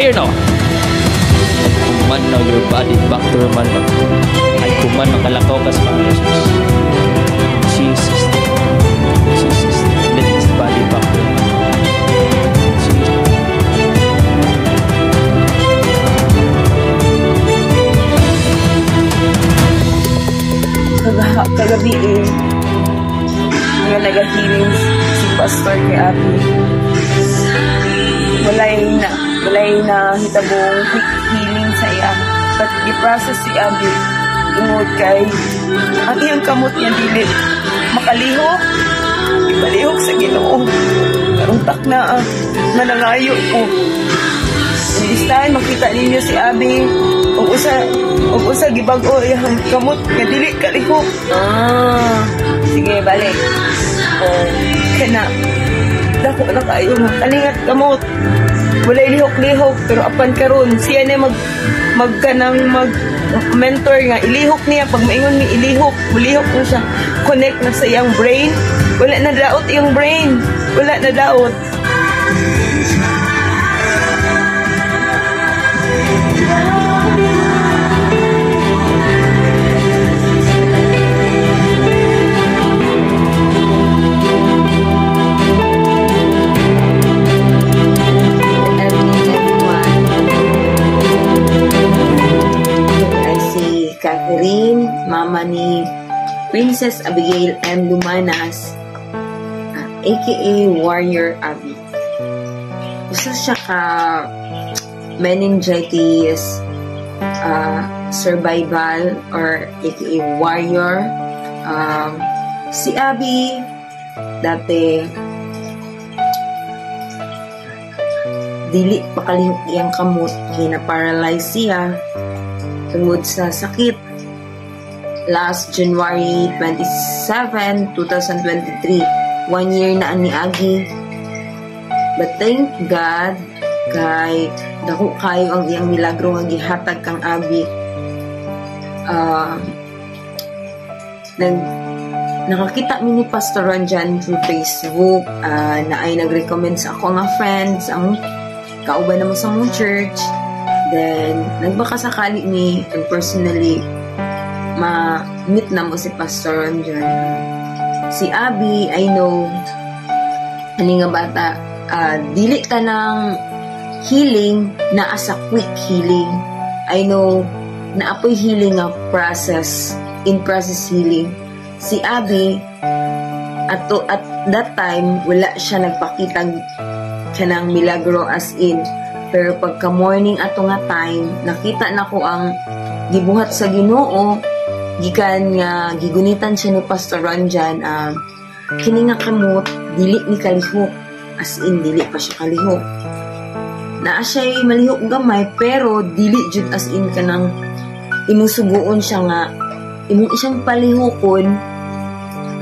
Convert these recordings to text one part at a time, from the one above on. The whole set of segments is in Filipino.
fire now. Command now your body back to normal. I command ang kalakaw ka sa Panginoon Jesus. Jesus. Jesus. Let his body back to normal. Kagabi nga nag-healing si Pastor kay Abby. Walay na hitabong quick healing sa iya. But i-process si Abby tungod kay ang iyang kamot niya dili makalihok. Ibalihok sa Ginoo. Karuntak na nanangayo ko. This time makita ninyo si Abby ug usa gibag-o iyang kamot nga dili kalihok. Sige, balik. Kana dako na kayo kalingat kamot. Walay lihok-lihok pero apan karon siya na mentor nga ilihok niya pag maingon ni ilihok, mulihok na siya. Connect na sa iyang brain. Wala na daot iyang brain. Wala na daot. Catherine, mama ni Princess Abigail M. Lumanas, aka Warrior Abby. Gusto siya ka meningitis survival or aka Warrior. Si Abby dati dili pakalihok iyang kamot kina paralyze siya tungod sa sakit. Last January 27, 2023, 1 year na ani Agi. But thank God kay dako kayo ang iyang milagro nga gihatag kang Abby. Nakakita mi ni Pastor Ranjan through Facebook na ay nag-recommend sa ako nga friends ang kauban na mo sa mong church. Then, nagbaka sakali ni and personally ma-meet na mo si Pastor Ranjan. Si Abby, I know, ani nga bata, dili ta ng healing na as a quick healing. I know, na apoy healing nga process, in-process healing. Si Abby, at that time, wala siya nagpakitag kanang milagro as in. Pero pagka morning ato nga time, nakita na ko ang gibuhat sa Ginoo, gikan nga gigunitan siya ni Pastor Ranjan, kini nga kamot dili ni kalihok, as in dili pa siya kalihok. Naa siya malihok gamay pero dili jud as in kanang imusuguon siya nga imong isang palihokon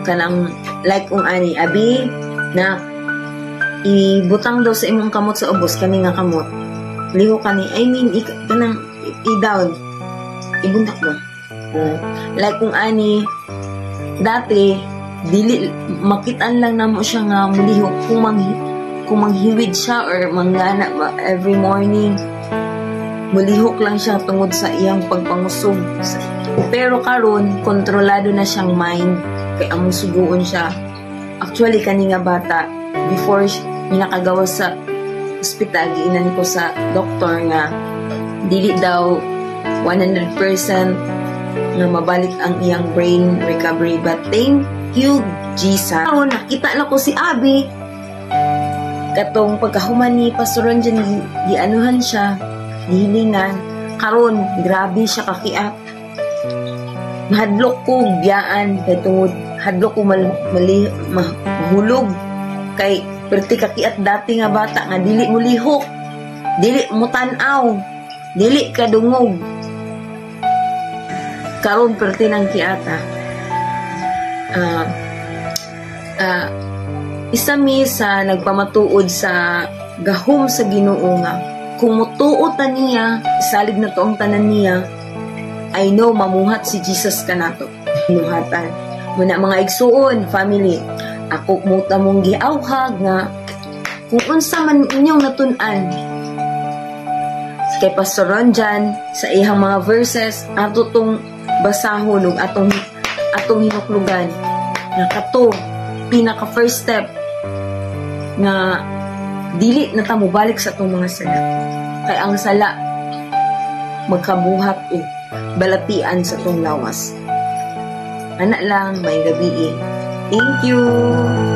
kanang like kung ani Abi na ibutang daw sa imong kamot sa ubos kani nga kamot liho kani kanang i-down ibuntak ba like kung ani dati dili makitaan lang namo siya nga mulihok kung manghiwid siya or manggana every morning mulihok lang siya tungod sa iyang pagpangusog pero karon kontrolado na siyang mind kay among suguon siya. Actually kani nga bata before nakagawa sa ospital, giinan ko sa doktor nga dili daw 100% nga mabalik ang iyang brain recovery. But thank you, Jesus. Nakita na ko si Abby. Katong pagkahuman ni Pastor Ranjan, gianuhan siya, gihilingan. Karon, grabe siya kakiat. Mahadlok ko biyaan kay tungod hadlok ko mahulog kay perti kakiat dati nga bata nga dili mo lihok, dili mo tan-aw, dili ka dungog. Karon perti nang kiata. Isa mi sa nagpamatuod sa gahom sa Ginoo nga kung mutuo ta niya, salig na to ang tanan niya, I know mamuhat si Jesus kanato. Muhatan. Muna mga igsuon, family, ako muta mong giawhag nga kung unsa man inyong natun-an kay Pastor Ronjan sa ihang mga verses ato tong basahon ug atong hinuklugan nga kato pinaka first step nga dili na ta mobalik sa atong mga sala kay ang sala magkabuhat o balatian sa atong lawas. Ana lang, may gabi. Thank you.